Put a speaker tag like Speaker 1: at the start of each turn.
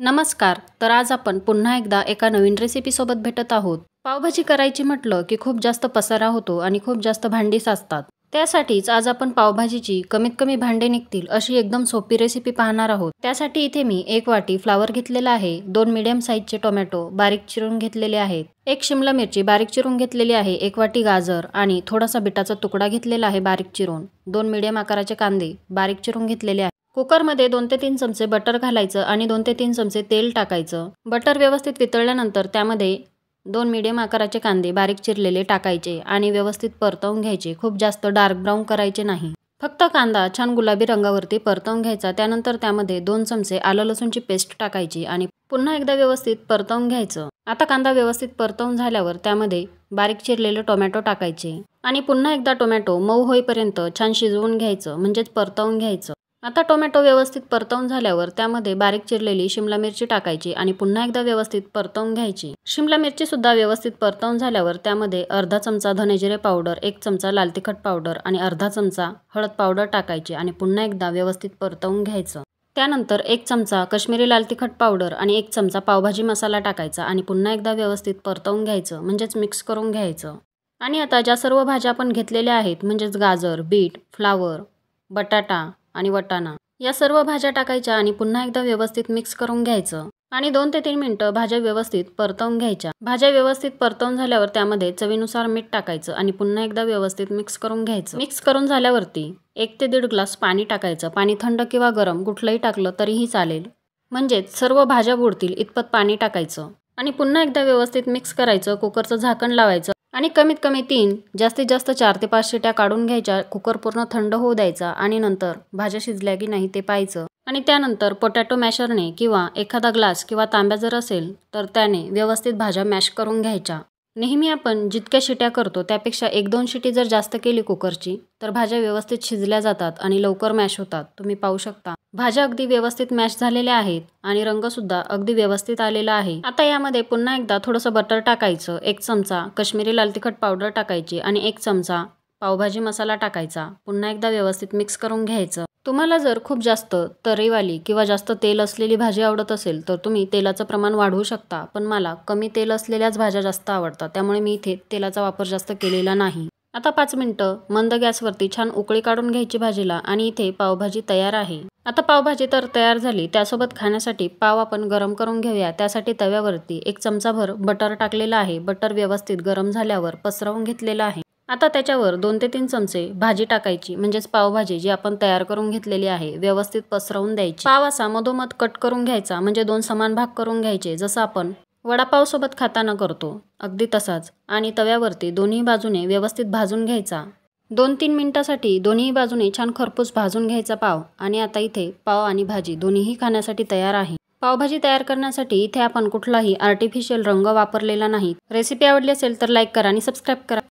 Speaker 1: नमस्कार. तर आज आपण पुन्हा एकदा एका नवीन रेसिपीसोबत भेटत आहोत. पावभाजी करायची म्हटलं की खूप जास्त पसारा होतो आणि खूप जास्त भांडी साचतात. त्यासाठीच आज आपण पावभाजीची कमीत कमी भांडे निघतील अशी एकदम सोपी रेसिपी पाहणार आहोत. त्यासाठी इथे मी 1 वाटी फ्लावर घेतलेला आहे, 2 मीडियम साईजचे टोमॅटो बारीक चिरून घेतलेले आहेत, 1 शिमला मिरची बारीक चिरून घेतलेली आहे, 1 वाटी गाजर आणि थोडासा बीटाचा तुकडा घेतलेला आहे बारीक चिरून, 2 मीडियम आकाराचे कांदे बारीक चिरून घेतलेले आहे. कुकरमध्ये 2 ते 3 चमचे बटर घालायचं आणि 2 ते 3 चमचे तेल टाकायचं. बटर व्यवस्थित वितळल्यानंतर त्यामध्ये 2 मीडियम आकाराचे कांदे बारीक चिरलेले टाकायचे आणि व्यवस्थित परतवून घ्यायचे. खूप जास्त डार्क ब्राऊन करायचे नाही. फक्त कांदा छान गुलाबी रंगावरती परतवून घ्यायचा. त्यानंतर त्यामध्ये 2 चमचे आलं लसूणची पेस्ट टाकायची आणि पुन्हा एकदा व्यवस्थित परतवून घ्यायचं. आता कांदा व्यवस्थित परतवून झाल्यावर त्यामध्ये बारीक चिरलेले टोमॅटो टाकायचे आणि पुन्हा एकदा टोमॅटो मऊ होईपर्यंत छान शिजवून घ्यायचं, म्हणजेच परतवून घ्यायचं. आता टोमॅटो व्यवस्थित परतवून झाल्यावर त्यामध्ये बारीक चिरलेली शिमला मिरची टाकायची आणि पुन्हा एकदा व्यवस्थित परतवून घ्यायची. शिमला मिरची सुद्धा व्यवस्थित परतवून झाल्यावर त्यामध्ये अर्धा चमचा धनेजिरे पावडर, 1 चमचा लाल तिखट पावडर आणि अर्धा चमचा हळद पावडर टाकायची आणि पुन्हा एकदा व्यवस्थित परतवून घ्यायचं. त्यानंतर 1 चमचा काश्मीरी लाल तिखट पावडर आणि 1 चमचा पावभाजी मसाला टाकायचा आणि पुन्हा एकदा व्यवस्थित परतवून घ्यायचं, म्हणजेच मिक्स करून घ्यायचं. आणि आता ज्या सर्व भाज्या आपण घेतलेल्या आहेत, म्हणजेच गाजर, बीट, फ्लावर, बटाटा आणि वाटाणा, या सर्व भाज्या टाकायच्या आणि पुन्हा एकदा व्यवस्थित मिक्स करून घ्यायचं आणि 2 ते 3 मिनिटं भाज्या व्यवस्थित परतवून घ्यायच्या. भाज्या व्यवस्थित परतवून झाल्यावर त्यामध्ये चवीनुसार मीठ टाकायचं आणि पुन्हा एकदा व्यवस्थित मिक्स करून घ्यायचं. मिक्स करून झाल्यावरती 1 ते 1.5 ग्लास पाणी टाकायचं. पाणी थंड किंवा गरम कुठलंही टाकलं तरीही चालेल, म्हणजेच सर्व भाज्या बुडतील इतपत पाणी टाकायचं आणि पुन्हा एकदा व्यवस्थित मिक्स करायचं. कुकरचं झाकण लावायचं आणि कमीत कमी 3, जास्तीत जास्त 4 ते 5 शिट्या काढून घ्यायच्या. कुकर पूर्ण थंड होऊ द्यायचा आणि नंतर भाज्या शिजल्या की नाही ते पाहायचं आणि त्यानंतर पोटॅटो मॅशरने किंवा एखादा ग्लास किंवा तांब्या जर असेल तर त्याने व्यवस्थित भाज्या मॅश करून घ्यायच्या. नेहमी आपण जितक्या शिट्या करतो त्यापेक्षा 1-2 शिटी जर जास्त केली कुकरची तर भाज्या व्यवस्थित शिजल्या जातात आणि लवकर मॅश होतात. तुम्ही पाहू शकता भाज्या अगदी व्यवस्थित मॅश झालेल्या आहेत आणि रंगसुद्धा अगदी व्यवस्थित आलेला आहे. आता यामध्ये पुन्हा एकदा थोडंसं बटर टाकायचं, 1 चमचा काश्मीरी लाल तिखट पावडर टाकायची आणि 1 चमचा पावभाजी मसाला टाकायचा. पुन्हा एकदा व्यवस्थित मिक्स करून घ्यायचं. तुम्हाला जर खूप जास्त तर्रीवाली किंवा जास्त तेल असलेली भाजी आवडत असेल तर तुम्ही तेलाचं प्रमाण वाढवू शकता, पण मला कमी तेल असलेल्याच भाज्या जास्त आवडतात, त्यामुळे मी इथे तेलाचा वापर जास्त केलेला नाही. आता 5 मिनिटं मंद गॅसवरती छान उकळी काढून घ्यायची भाजीला आणि इथे पावभाजी तयार आहे. आता पावभाजी तर तयार झाली. त्यासोबत खाण्यासाठी पाव आपण गरम करून घेऊया. त्यासाठी तव्यावरती 1 चमचाभर बटर टाकलेलं आहे. बटर व्यवस्थित गरम झाल्यावर पसरवून घेतलेलं आहे. आता त्याच्यावर 2 ते 3 चमचे भाजी टाकायची, म्हणजेच पावभाजी जी आपण तयार करून घेतलेली आहे व्यवस्थित पसरवून द्यायची. पाव असा मधोमध कट करून घ्यायचा, म्हणजे 2 समान भाग करून घ्यायचे, जसं आपण वडापावसोबत खाताना करतो अगदी तसाच. आणि तव्यावरती दोन्ही बाजूने व्यवस्थित भाजून घ्यायचा. 2-3 मिनिटासाठी दोन्ही बाजूने छान खरपूस भाजून घ्यायचा पाव. आणि आता इथे पाव आणि भाजी दोन्हीही खाण्यासाठी तयार आहे. पावभाजी तयार करण्यासाठी इथे आपण कुठलाही आर्टिफिशियल रंग वापरलेला नाही. रेसिपी आवडली असेल तर लाईक करा आणि सबस्क्राईब करा.